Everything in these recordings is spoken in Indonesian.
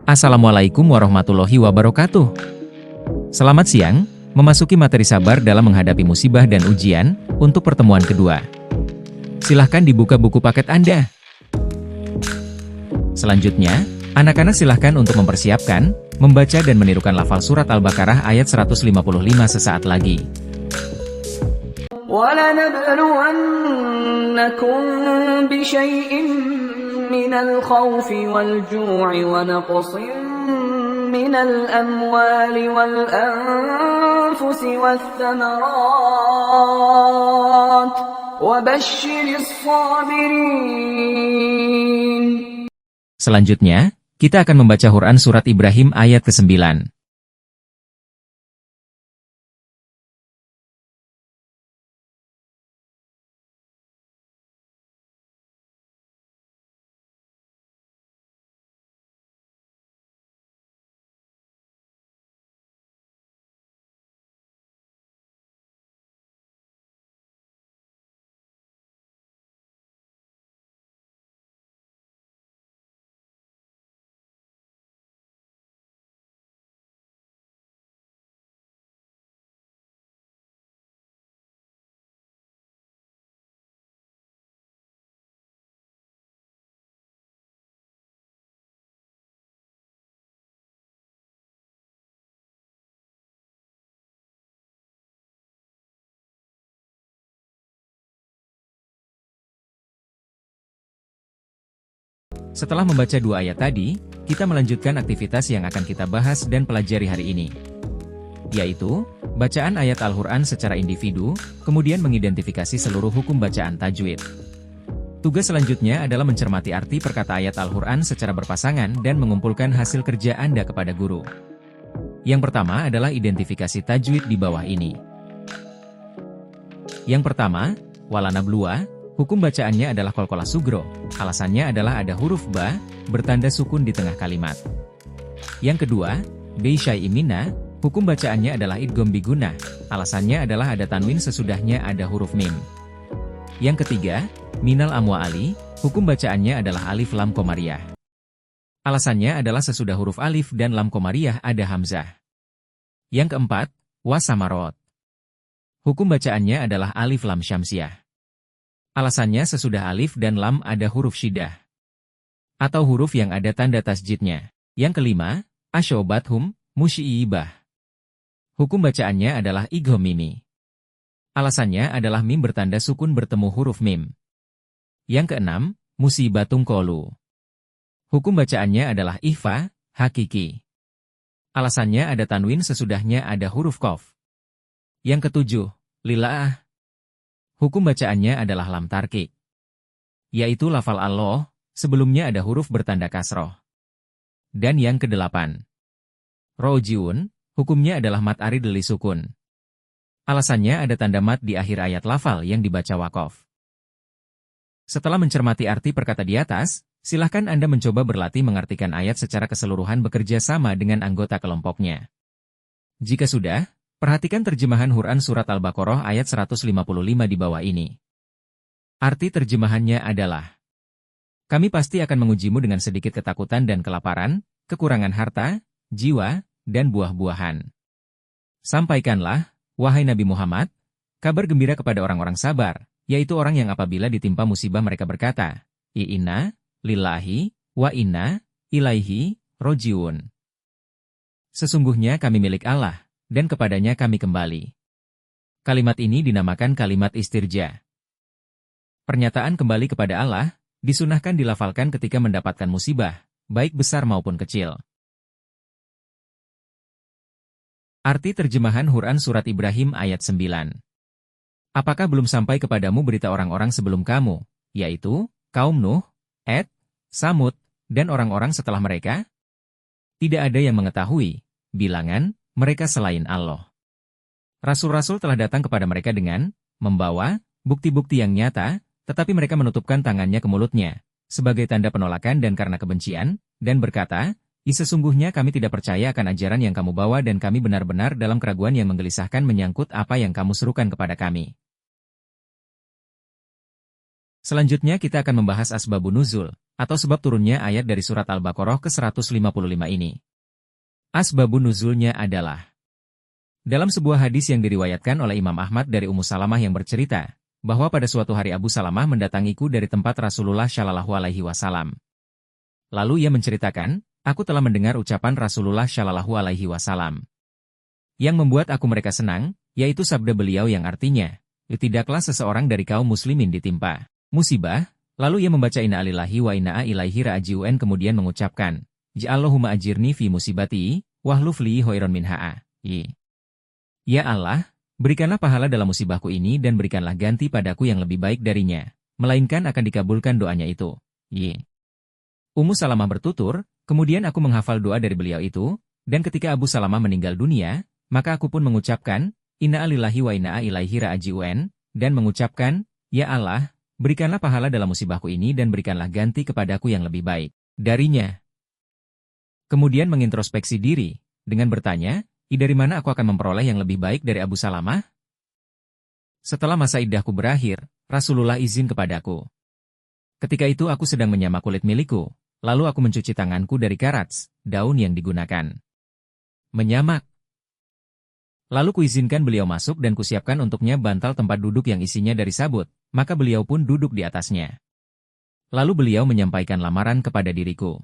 Assalamualaikum warahmatullahi wabarakatuh. Selamat siang, memasuki materi sabar dalam menghadapi musibah dan ujian, untuk pertemuan kedua. Silahkan dibuka buku paket Anda. Selanjutnya, anak-anak silahkan untuk mempersiapkan, membaca dan menirukan lafal surat Al-Baqarah ayat 155 sesaat lagi. وَلَنَبْلُوَنَّكُمْ بِشَيْءٍ مِّنَ الْخَوْفِ وَالْجُوعِ وَنَقْصٍ مِّنَ الْأَمْوَالِ وَالْأَنفُسِ وَالثَّمَرَاتِ وَبَشِّرِ الصَّابِرِينَ. Selanjutnya, kita akan membaca Quran Surat Ibrahim ayat ke-9. Setelah membaca dua ayat tadi, kita melanjutkan aktivitas yang akan kita bahas dan pelajari hari ini. Yaitu, bacaan ayat Al-Quran secara individu, kemudian mengidentifikasi seluruh hukum bacaan tajwid. Tugas selanjutnya adalah mencermati arti perkata ayat Al-Quran secara berpasangan dan mengumpulkan hasil kerja Anda kepada guru. Yang pertama adalah identifikasi tajwid di bawah ini. Yang pertama, walanabluwa. Hukum bacaannya adalah qalqalah sugro, alasannya adalah ada huruf ba, bertanda sukun di tengah kalimat. Yang kedua, bisyai'im minna, hukum bacaannya adalah idgham bigunnah, alasannya adalah ada tanwin sesudahnya ada huruf mim. Yang ketiga, minal amwaali, hukum bacaannya adalah alif lam qamariyah. Alasannya adalah sesudah huruf alif dan lam qamariyah ada hamzah. Yang keempat, wasamarot. Hukum bacaannya adalah alif lam syamsiyah. Alasannya sesudah alif dan lam ada huruf syiddah, atau huruf yang ada tanda tasjidnya. Yang kelima, asyobathum, musyiibah. Hukum bacaannya adalah idgham mimi. Alasannya adalah mim bertanda sukun bertemu huruf mim. Yang keenam, musibatung qalu. Hukum bacaannya adalah ikhfa, hakiki. Alasannya ada tanwin sesudahnya ada huruf qaf. Yang ketujuh, lillaah. Hukum bacaannya adalah lam tarqiq, yaitu lafal Allah, sebelumnya ada huruf bertanda kasroh. Dan yang kedelapan, rojiun, hukumnya adalah mat arid li sukun. Alasannya ada tanda mat di akhir ayat lafal yang dibaca waqaf. Setelah mencermati arti perkata di atas, silahkan Anda mencoba berlatih mengartikan ayat secara keseluruhan bekerja sama dengan anggota kelompoknya. Jika sudah, perhatikan terjemahan Quran Surat Al-Baqarah ayat 155 di bawah ini. Arti terjemahannya adalah, kami pasti akan mengujimu dengan sedikit ketakutan dan kelaparan, kekurangan harta, jiwa, dan buah-buahan. Sampaikanlah, wahai Nabi Muhammad, kabar gembira kepada orang-orang sabar, yaitu orang yang apabila ditimpa musibah mereka berkata, inna lillahi wa inna ilaihi rojiun. Sesungguhnya kami milik Allah, dan kepadanya kami kembali. Kalimat ini dinamakan kalimat istirja. Pernyataan kembali kepada Allah, disunahkan dilafalkan ketika mendapatkan musibah, baik besar maupun kecil. Arti terjemahan Quran Surat Ibrahim ayat 9. Apakah belum sampai kepadamu berita orang-orang sebelum kamu, yaitu, kaum Nuh, Ad, Samud, dan orang-orang setelah mereka? Tidak ada yang mengetahui, bilangan, mereka selain Allah. Rasul-rasul telah datang kepada mereka dengan membawa bukti-bukti yang nyata, tetapi mereka menutupkan tangannya ke mulutnya, sebagai tanda penolakan dan karena kebencian, dan berkata, sesungguhnya kami tidak percaya akan ajaran yang kamu bawa dan kami benar-benar dalam keraguan yang menggelisahkan menyangkut apa yang kamu serukan kepada kami. Selanjutnya kita akan membahas asbabun nuzul, atau sebab turunnya ayat dari surat Al-Baqarah ke-155 ini. Asbabun nuzulnya adalah dalam sebuah hadis yang diriwayatkan oleh Imam Ahmad dari Ummu Salamah yang bercerita, bahwa pada suatu hari Abu Salamah mendatangiku dari tempat Rasulullah Shallallahu Alaihi Wasallam. Lalu ia menceritakan, aku telah mendengar ucapan Rasulullah Shallallahu Alaihi Wasallam yang membuat aku mereka senang, yaitu sabda beliau yang artinya, tidaklah seseorang dari kaum muslimin ditimpa musibah, lalu ia membaca inna lillahi wa inna ilaihi raji'un kemudian mengucapkan, Ja'allahumma ajirni fi musibati, wahluf li khairan minha. Ya Allah, berikanlah pahala dalam musibahku ini dan berikanlah ganti padaku yang lebih baik darinya, melainkan akan dikabulkan doanya itu. Ummu Salamah bertutur, kemudian aku menghafal doa dari beliau itu, dan ketika Abu Salamah meninggal dunia, maka aku pun mengucapkan, Inna lillahi wa inna ilaihi raji'un, dan mengucapkan, Ya Allah, berikanlah pahala dalam musibahku ini dan berikanlah ganti kepadaku yang lebih baik darinya. Kemudian mengintrospeksi diri, dengan bertanya, dari mana aku akan memperoleh yang lebih baik dari Abu Salamah? Setelah masa iddahku berakhir, Rasulullah izin kepadaku. Ketika itu aku sedang menyamak kulit milikku, lalu aku mencuci tanganku dari karats, daun yang digunakan menyamak. Lalu kuizinkan beliau masuk dan kusiapkan untuknya bantal tempat duduk yang isinya dari sabut, maka beliau pun duduk di atasnya. Lalu beliau menyampaikan lamaran kepada diriku.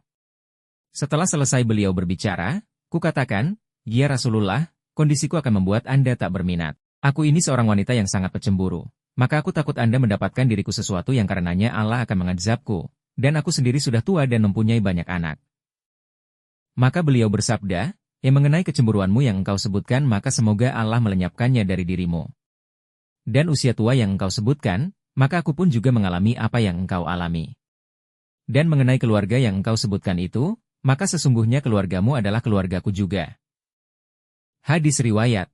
Setelah selesai beliau berbicara, kukatakan, Ya Rasulullah, kondisiku akan membuat Anda tak berminat. Aku ini seorang wanita yang sangat pecemburu. Maka aku takut Anda mendapatkan diriku sesuatu yang karenanya Allah akan mengazabku. Dan aku sendiri sudah tua dan mempunyai banyak anak. Maka beliau bersabda, mengenai kecemburuanmu yang engkau sebutkan maka semoga Allah melenyapkannya dari dirimu. Dan usia tua yang engkau sebutkan, maka aku pun juga mengalami apa yang engkau alami. Dan mengenai keluarga yang engkau sebutkan itu, maka sesungguhnya keluargamu adalah keluargaku juga. Hadis riwayat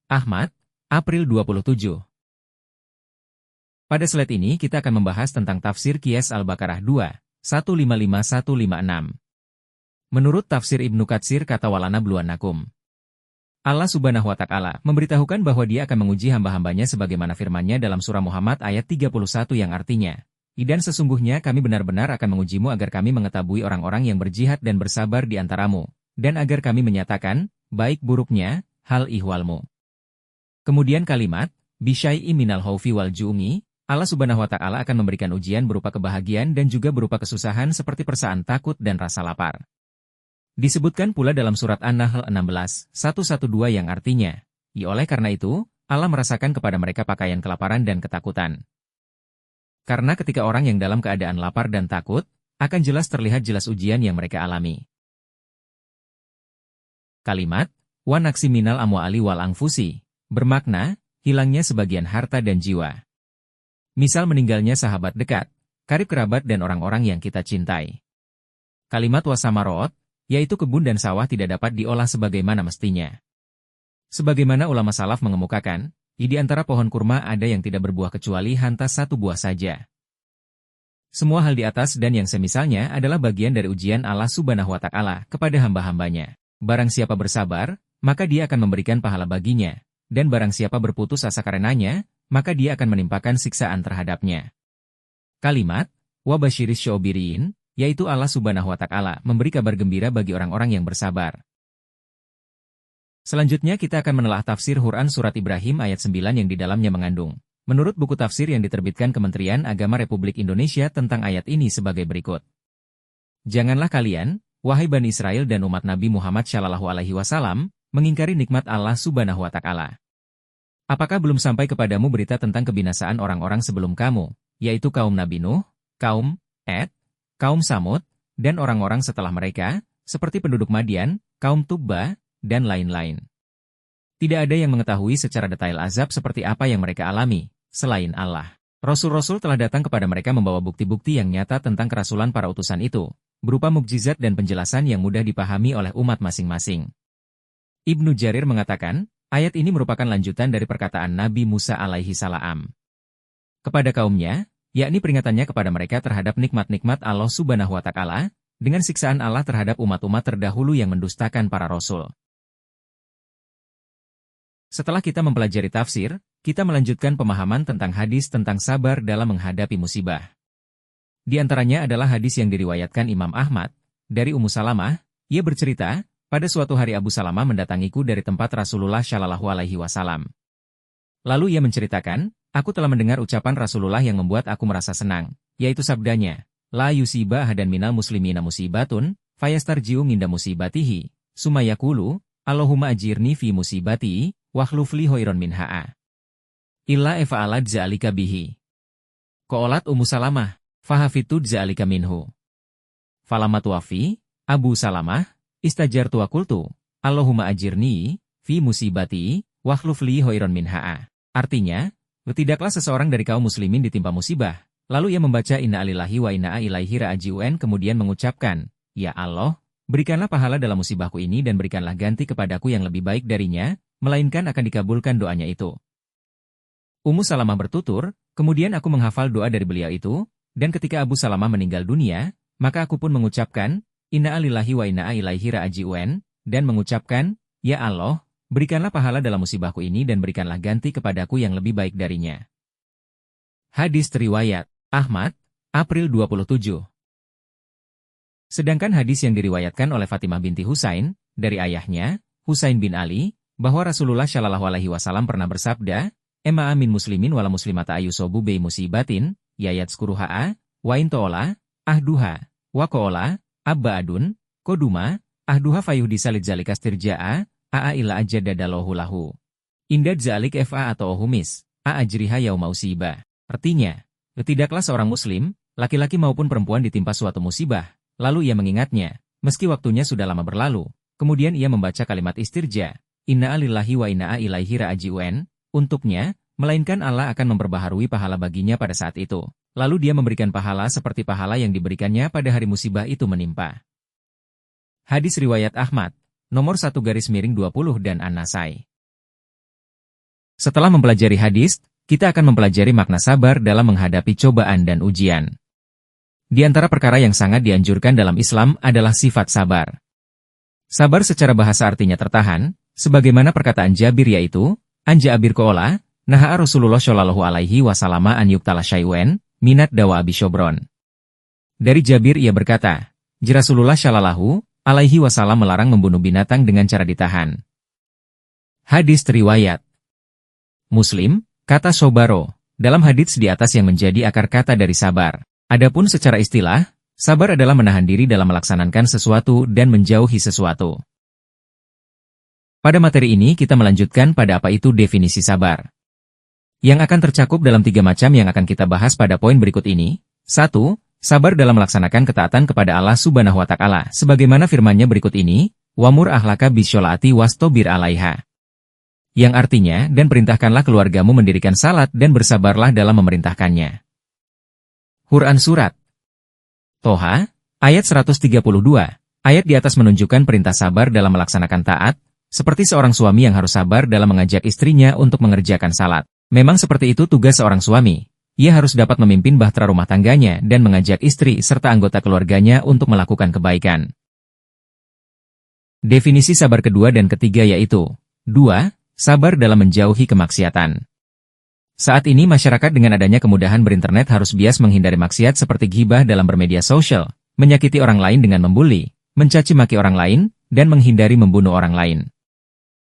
Ahmad, April 27. Pada slide ini kita akan membahas tentang tafsir Qiyas Al-Baqarah 2, 155-156. Menurut tafsir Ibnu Katsir kata walana bluanakum. Allah Subhanahu wa Ta'ala memberitahukan bahwa Dia akan menguji hamba-hambanya sebagaimana firman-Nya dalam surah Muhammad ayat 31 yang artinya, Dan sesungguhnya kami benar-benar akan mengujimu agar kami mengetahui orang-orang yang berjihad dan bersabar di antaramu, dan agar kami menyatakan, baik buruknya, hal ihwalmu. Kemudian kalimat, bisyai'i minal khaufi wal ju'mi, Allah Subhanahu wa Ta'ala akan memberikan ujian berupa kebahagiaan dan juga berupa kesusahan seperti perasaan takut dan rasa lapar. Disebutkan pula dalam surat An-Nahl 16, 112 yang artinya, oleh karena itu, Allah merasakan kepada mereka pakaian kelaparan dan ketakutan. Karena ketika orang yang dalam keadaan lapar dan takut, akan jelas terlihat jelas ujian yang mereka alami. Kalimat, wa naksi minal amwali wal anfusi, bermakna, hilangnya sebagian harta dan jiwa. Misal meninggalnya sahabat dekat, karib kerabat dan orang-orang yang kita cintai. Kalimat wasamarot, yaitu kebun dan sawah tidak dapat diolah sebagaimana mestinya. Sebagaimana ulama salaf mengemukakan, di antara pohon kurma ada yang tidak berbuah kecuali hanya satu buah saja. Semua hal di atas dan yang semisalnya adalah bagian dari ujian Allah Subhanahu wa Ta'ala kepada hamba-hambanya. Barang siapa bersabar, maka Dia akan memberikan pahala baginya, dan barang siapa berputus asa karenanya, maka Dia akan menimpakan siksaan terhadapnya. Kalimat, wa basyiris syabirin, yaitu Allah Subhanahu wa Ta'ala memberi kabar gembira bagi orang-orang yang bersabar. Selanjutnya kita akan menelah tafsir Quran Surat Ibrahim ayat 9 yang di dalamnya mengandung. Menurut buku tafsir yang diterbitkan Kementerian Agama Republik Indonesia tentang ayat ini sebagai berikut. Janganlah kalian, wahai Bani Israel dan umat Nabi Muhammad Shallallahu Alaihi Wasallam, mengingkari nikmat Allah Subhanahu wa Ta'ala. Apakah belum sampai kepadamu berita tentang kebinasaan orang-orang sebelum kamu, yaitu kaum Nabi Nuh, kaum Ad, kaum Samud, dan orang-orang setelah mereka, seperti penduduk Madian, kaum Tubba, dan lain-lain. Tidak ada yang mengetahui secara detail azab seperti apa yang mereka alami, selain Allah. Rasul-rasul telah datang kepada mereka membawa bukti-bukti yang nyata tentang kerasulan para utusan itu, berupa mukjizat dan penjelasan yang mudah dipahami oleh umat masing-masing. Ibnu Jarir mengatakan, ayat ini merupakan lanjutan dari perkataan Nabi Musa alaihi salam kepada kaumnya, yakni peringatannya kepada mereka terhadap nikmat-nikmat Allah Subhanahu wa Ta'ala, dengan siksaan Allah terhadap umat-umat terdahulu yang mendustakan para rasul. Setelah kita mempelajari tafsir, kita melanjutkan pemahaman tentang hadis tentang sabar dalam menghadapi musibah. Di antaranya adalah hadis yang diriwayatkan Imam Ahmad, dari Ummu Salamah. Ia bercerita, pada suatu hari Abu Salamah mendatangiku dari tempat Rasulullah Shallallahu Alaihi Wasallam. Lalu ia menceritakan, aku telah mendengar ucapan Rasulullah yang membuat aku merasa senang, yaitu sabdanya, La yusiba ahadan minal muslimina musibatun, fayastarji'u minda musibatihi, sumayakulu, Allahumma ajirni fi musibati, wakhlufli hoiron minha'a. Illa efa'alad za'alika bihi. Qa'alat Ummu Salamah, fahafitud za'alika minhu. Falamat wafi, Abu Salamah, istajartu wa qultu, Allahumma ajirni, fi musibati, wakhlufli hoiron minha'a. Artinya, tidaklah seseorang dari kaum muslimin ditimpa musibah, lalu ia membaca inna lillahi wa inna ilaihi raji'un kemudian mengucapkan, Ya Allah, berikanlah pahala dalam musibahku ini dan berikanlah ganti kepadaku yang lebih baik darinya, melainkan akan dikabulkan doanya itu. Ummu Salamah bertutur, kemudian aku menghafal doa dari beliau itu, dan ketika Abu Salamah meninggal dunia, maka aku pun mengucapkan, Inna lillahi wa inna ilaihi raji'un, dan mengucapkan, Ya Allah, berikanlah pahala dalam musibahku ini dan berikanlah ganti kepadaku yang lebih baik darinya. Hadis riwayat Ahmad, April 27. Sedangkan hadis yang diriwayatkan oleh Fatimah binti Husain, dari ayahnya, Husain bin Ali, bahwa Rasulullah Shallallahu Alaihi Wasallam pernah bersabda, Ema amin muslimin wala muslimata ayusobu bei musibatin, yayat skuruha'a, wa into'ola, ahduha, wa ko'ola, abba adun, koduma, ahduha fayuh disalid zalikas tirja'a, a'a ila ajadadalahu lahu. Indad zalik fa atau ohumis, a'ajriha yaumausiba. Artinya, tidaklah seorang muslim, laki-laki maupun perempuan ditimpa suatu musibah, lalu ia mengingatnya, meski waktunya sudah lama berlalu, kemudian ia membaca kalimat istirja, Inna lillahi wa inna ilaihi raji'un, untuknya, melainkan Allah akan memperbaharui pahala baginya pada saat itu. Lalu dia memberikan pahala seperti pahala yang diberikannya pada hari musibah itu menimpa. Hadis riwayat Ahmad, nomor 1/20 dan An-Nasai. Setelah mempelajari hadis, kita akan mempelajari makna sabar dalam menghadapi cobaan dan ujian. Di antara perkara yang sangat dianjurkan dalam Islam adalah sifat sabar. Sabar secara bahasa artinya tertahan, sebagaimana perkataan Jabir yaitu, Anja abir ko'ola, naha Rasulullah Shallallahu Alaihi Wasallam an yuktala syai'wen, minat dawa abi syobron. Dari Jabir ia berkata, Rasulullah Shallallahu Alaihi Wasallam melarang membunuh binatang dengan cara ditahan. Hadis riwayat Muslim, kata sobaro, dalam hadits di atas yang menjadi akar kata dari sabar. Adapun secara istilah, sabar adalah menahan diri dalam melaksanakan sesuatu dan menjauhi sesuatu. Pada materi ini kita melanjutkan pada apa itu definisi sabar. Yang akan tercakup dalam 3 macam yang akan kita bahas pada poin berikut ini. 1. Sabar dalam melaksanakan ketaatan kepada Allah Subhanahu wa Ta'ala, sebagaimana firman-Nya berikut ini, Wamur ahlaka bisyolati wastobir alaiha. Yang artinya, dan perintahkanlah keluargamu mendirikan salat dan bersabarlah dalam memerintahkannya. Quran Surat Toha, ayat 132. Ayat di atas menunjukkan perintah sabar dalam melaksanakan taat, seperti seorang suami yang harus sabar dalam mengajak istrinya untuk mengerjakan salat. Memang seperti itu tugas seorang suami. Ia harus dapat memimpin bahtera rumah tangganya dan mengajak istri serta anggota keluarganya untuk melakukan kebaikan. Definisi sabar kedua dan ketiga yaitu 2. Sabar dalam menjauhi kemaksiatan. Saat ini masyarakat dengan adanya kemudahan berinternet harus bias menghindari maksiat seperti ghibah dalam bermedia sosial, menyakiti orang lain dengan membuli, mencaci maki orang lain, dan menghindari membunuh orang lain.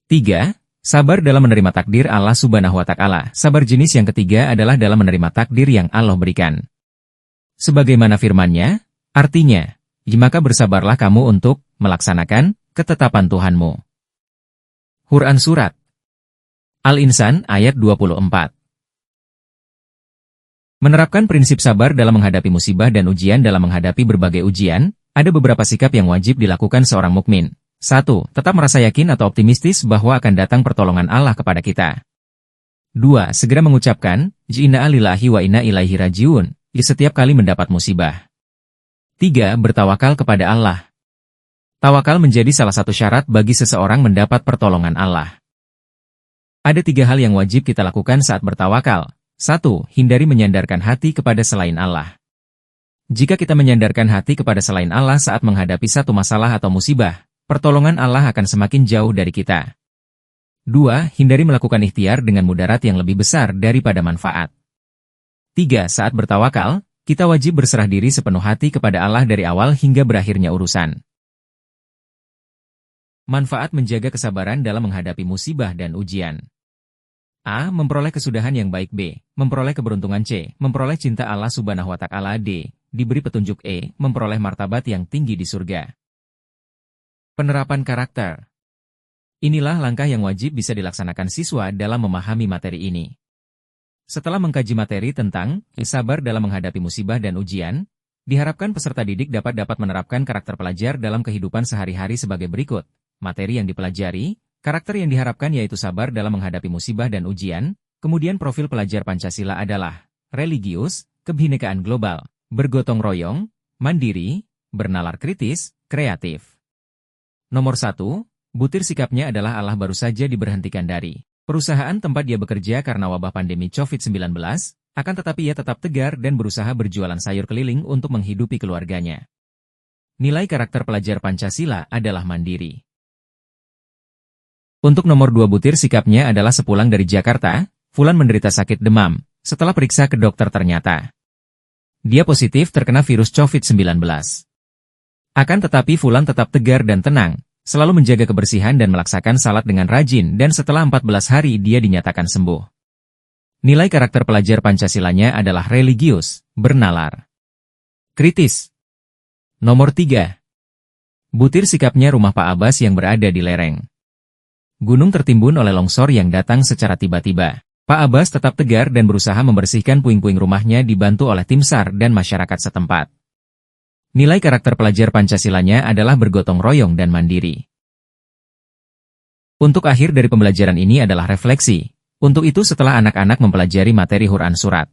3. Sabar dalam menerima takdir Allah Subhanahu wa Ta'ala. Sabar jenis yang ketiga adalah dalam menerima takdir yang Allah berikan. Sebagaimana firman-Nya, artinya, maka bersabarlah kamu untuk melaksanakan ketetapan Tuhanmu. Quran Surat Al-Insan ayat 24. Menerapkan prinsip sabar dalam menghadapi musibah dan ujian. Dalam menghadapi berbagai ujian, ada beberapa sikap yang wajib dilakukan seorang mukmin. 1. Tetap merasa yakin atau optimistis bahwa akan datang pertolongan Allah kepada kita. 2. Segera mengucapkan, Inna lillahi wa inna ilaihi raji'un, di setiap kali mendapat musibah. 3. Bertawakal kepada Allah. Tawakal menjadi salah satu syarat bagi seseorang mendapat pertolongan Allah. Ada 3 hal yang wajib kita lakukan saat bertawakal. 1. Hindari menyandarkan hati kepada selain Allah. Jika kita menyandarkan hati kepada selain Allah saat menghadapi satu masalah atau musibah, pertolongan Allah akan semakin jauh dari kita. 2. Hindari melakukan ikhtiar dengan mudarat yang lebih besar daripada manfaat. 3. Saat bertawakal, Kita wajib berserah diri sepenuh hati kepada Allah dari awal hingga berakhirnya urusan. Manfaat menjaga kesabaran dalam menghadapi musibah dan ujian. A. Memperoleh kesudahan yang baik. B. Memperoleh keberuntungan. C. Memperoleh cinta Allah Subhanahu wa Ta'ala. D. Diberi petunjuk. E. Memperoleh martabat yang tinggi di surga. Penerapan karakter. Inilah langkah yang wajib bisa dilaksanakan siswa dalam memahami materi ini. Setelah mengkaji materi tentang sabar dalam menghadapi musibah dan ujian, diharapkan peserta didik dapat menerapkan karakter pelajar dalam kehidupan sehari-hari sebagai berikut. Materi yang dipelajari, karakter yang diharapkan yaitu sabar dalam menghadapi musibah dan ujian, kemudian profil pelajar Pancasila adalah religius, kebinekaan global, bergotong royong, mandiri, bernalar kritis, kreatif. Nomor 1, butir sikapnya adalah Allah baru saja diberhentikan dari perusahaan tempat dia bekerja karena wabah pandemi COVID-19, akan tetapi ia tetap tegar dan berusaha berjualan sayur keliling untuk menghidupi keluarganya. Nilai karakter pelajar Pancasila adalah mandiri. Untuk nomor 2 butir sikapnya adalah sepulang dari Jakarta, Fulan menderita sakit demam. Setelah periksa ke dokter ternyata dia positif terkena virus COVID-19. Akan tetapi Fulan tetap tegar dan tenang, selalu menjaga kebersihan dan melaksanakan salat dengan rajin dan setelah 14 hari dia dinyatakan sembuh. Nilai karakter pelajar Pancasilanya adalah religius, bernalar, kritis. Nomor 3. Butir sikapnya rumah Pak Abbas yang berada di lereng gunung tertimbun oleh longsor yang datang secara tiba-tiba. Pak Abbas tetap tegar dan berusaha membersihkan puing-puing rumahnya dibantu oleh tim SAR dan masyarakat setempat. Nilai karakter pelajar Pancasilanya adalah bergotong royong dan mandiri. Untuk akhir dari pembelajaran ini adalah refleksi. Untuk itu setelah anak-anak mempelajari materi Quran Surat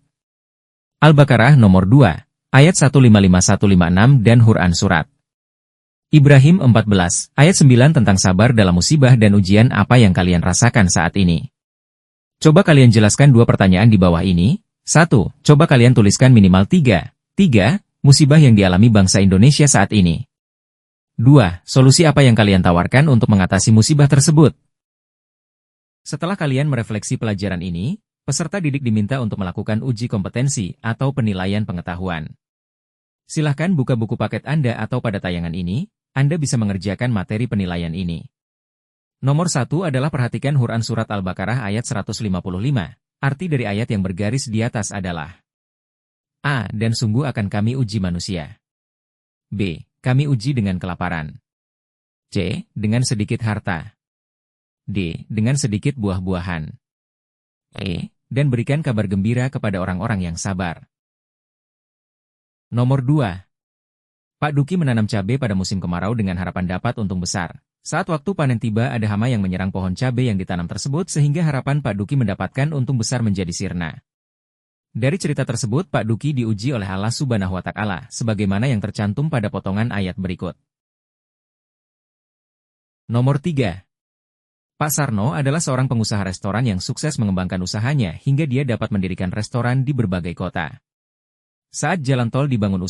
Al-Baqarah nomor 2, ayat 155-156 dan Quran Surat Ibrahim 14, ayat 9 tentang sabar dalam musibah dan ujian apa yang kalian rasakan saat ini. Coba kalian jelaskan 2 pertanyaan di bawah ini. 1. Coba kalian tuliskan minimal 3 musibah yang dialami bangsa Indonesia saat ini. 2. Solusi apa yang kalian tawarkan untuk mengatasi musibah tersebut? Setelah kalian merefleksi pelajaran ini, peserta didik diminta untuk melakukan uji kompetensi atau penilaian pengetahuan. Silahkan buka buku paket Anda atau pada tayangan ini, Anda bisa mengerjakan materi penilaian ini. Nomor 1 adalah perhatikan Quran Surat Al-Baqarah ayat 155. Arti dari ayat yang bergaris di atas adalah A. Dan sungguh akan kami uji manusia. B. Kami uji dengan kelaparan. C. Dengan sedikit harta. D. Dengan sedikit buah-buahan. E. Dan berikan kabar gembira kepada orang-orang yang sabar. Nomor 2. Pak Duki menanam cabai pada musim kemarau dengan harapan dapat untung besar. Saat waktu panen tiba ada hama yang menyerang pohon cabai yang ditanam tersebut sehingga harapan Pak Duki mendapatkan untung besar menjadi sirna. Dari cerita tersebut Pak Duki diuji oleh Allah Subhanahu wa Ta'ala, sebagaimana yang tercantum pada potongan ayat berikut. Nomor 3. Pak Sarno adalah seorang pengusaha restoran yang sukses mengembangkan usahanya hingga dia dapat mendirikan restoran di berbagai kota. Saat jalan tol dibangun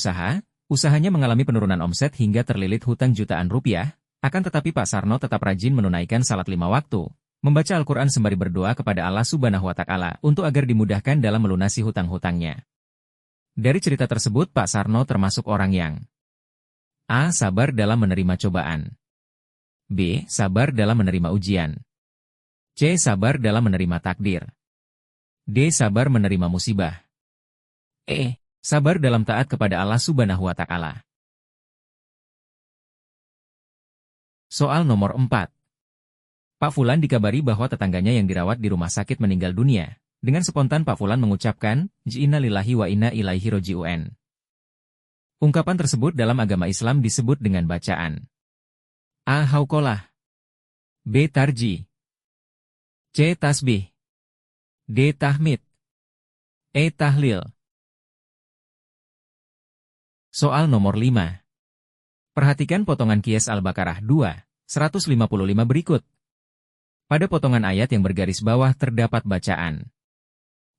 usahanya mengalami penurunan omset hingga terlilit hutang jutaan rupiah, akan tetapi Pak Sarno tetap rajin menunaikan salat 5 waktu. Membaca Al-Quran sembari berdoa kepada Allah Subhanahu wa Ta'ala untuk agar dimudahkan dalam melunasi hutang-hutangnya. Dari cerita tersebut Pak Sarno termasuk orang yang A. Sabar dalam menerima cobaan. B. Sabar dalam menerima ujian. C. Sabar dalam menerima takdir. D. Sabar menerima musibah. E. Sabar dalam taat kepada Allah Subhanahu wa Ta'ala. Soal nomor 4. Pak Fulan dikabari bahwa tetangganya yang dirawat di rumah sakit meninggal dunia. Dengan spontan Pak Fulan mengucapkan, Inna lillahi wa inna ilaihi roji'un. Ungkapan tersebut dalam agama Islam disebut dengan bacaan A. Hauqolah, B. Tarji, C. Tasbih, D. Tahmid, E. Tahlil. Soal nomor 5. Perhatikan potongan Qiyas Al-Baqarah 2, 155 berikut. Pada potongan ayat yang bergaris bawah terdapat bacaan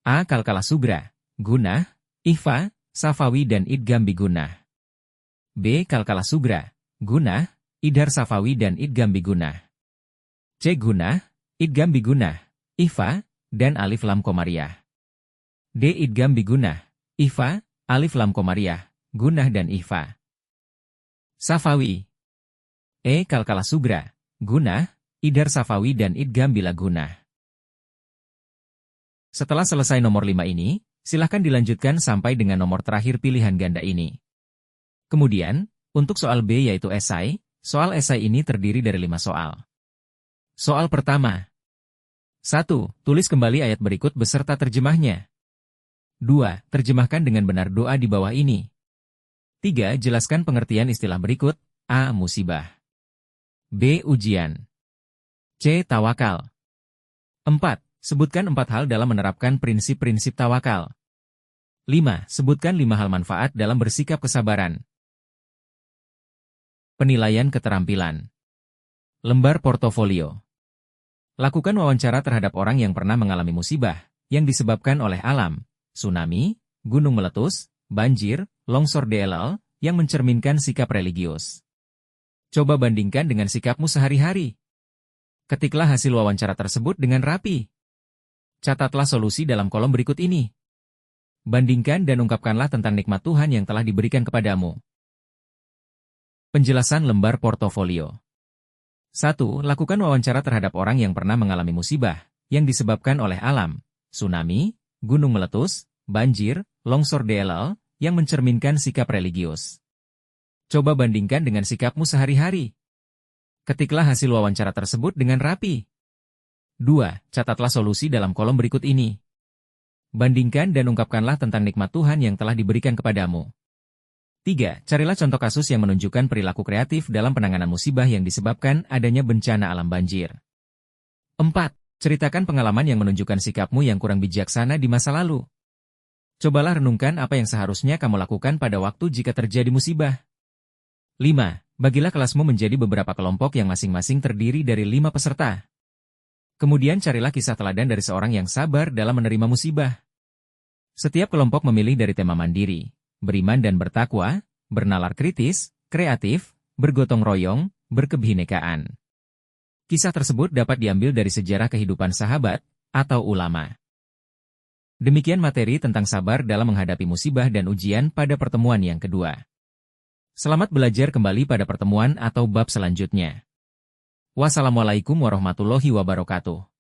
A. Kalkala Sugra, Gunah, Ikhfa, Safawi dan Idgham Bigunah. B. Kalkala Sugra, Gunah, Idhar Safawi dan Idgham Bigunah. C. Gunah, Idgham Bigunah, Ikhfa, dan Alif Lam Qomariyah. D. Idgham Bigunah, Ikhfa, alif lam komariah, gunnah dan ikhfa. Safawi. Kalkala sugra, gunnah, idhar safawi dan idgham bila gunnah. Setelah selesai nomor 5 ini, silahkan dilanjutkan sampai dengan nomor terakhir pilihan ganda ini. Kemudian, untuk soal B yaitu esai, soal esai ini terdiri dari 5 soal. Soal pertama. 1. Tulis kembali ayat berikut beserta terjemahnya. 2. Terjemahkan dengan benar doa di bawah ini. 3. Jelaskan pengertian istilah berikut. A. Musibah. B. Ujian. C. Tawakal. 4. Sebutkan 4 hal dalam menerapkan prinsip-prinsip tawakal. 5. Sebutkan 5 hal manfaat dalam bersikap kesabaran. Penilaian keterampilan. Lembar portofolio. Lakukan wawancara terhadap orang yang pernah mengalami musibah, yang disebabkan oleh alam, tsunami, gunung meletus, banjir, longsor DLL, yang mencerminkan sikap religius. Coba bandingkan dengan sikapmu sehari-hari. Ketiklah hasil wawancara tersebut dengan rapi. Catatlah solusi dalam kolom berikut ini. Bandingkan dan ungkapkanlah tentang nikmat Tuhan yang telah diberikan kepadamu. Penjelasan lembar portofolio. 1. Lakukan wawancara terhadap orang yang pernah mengalami musibah, yang disebabkan oleh alam, tsunami, gunung meletus, banjir, longsor DLL, yang mencerminkan sikap religius. Coba bandingkan dengan sikapmu sehari-hari. Ketiklah hasil wawancara tersebut dengan rapi. 2. Catatlah solusi dalam kolom berikut ini. Bandingkan dan ungkapkanlah tentang nikmat Tuhan yang telah diberikan kepadamu. 3. Carilah contoh kasus yang menunjukkan perilaku kreatif dalam penanganan musibah yang disebabkan adanya bencana alam banjir. 4. Ceritakan pengalaman yang menunjukkan sikapmu yang kurang bijaksana di masa lalu. Cobalah renungkan apa yang seharusnya kamu lakukan pada waktu jika terjadi musibah. 5. Bagilah kelasmu menjadi beberapa kelompok yang masing-masing terdiri dari 5 peserta. Kemudian carilah kisah teladan dari seorang yang sabar dalam menerima musibah. Setiap kelompok memilih dari tema mandiri, beriman dan bertakwa, bernalar kritis, kreatif, bergotong royong, berkebinekaan. Kisah tersebut dapat diambil dari sejarah kehidupan sahabat atau ulama. Demikian materi tentang sabar dalam menghadapi musibah dan ujian pada pertemuan yang kedua. Selamat belajar kembali pada pertemuan atau bab selanjutnya. Wassalamualaikum warahmatullahi wabarakatuh.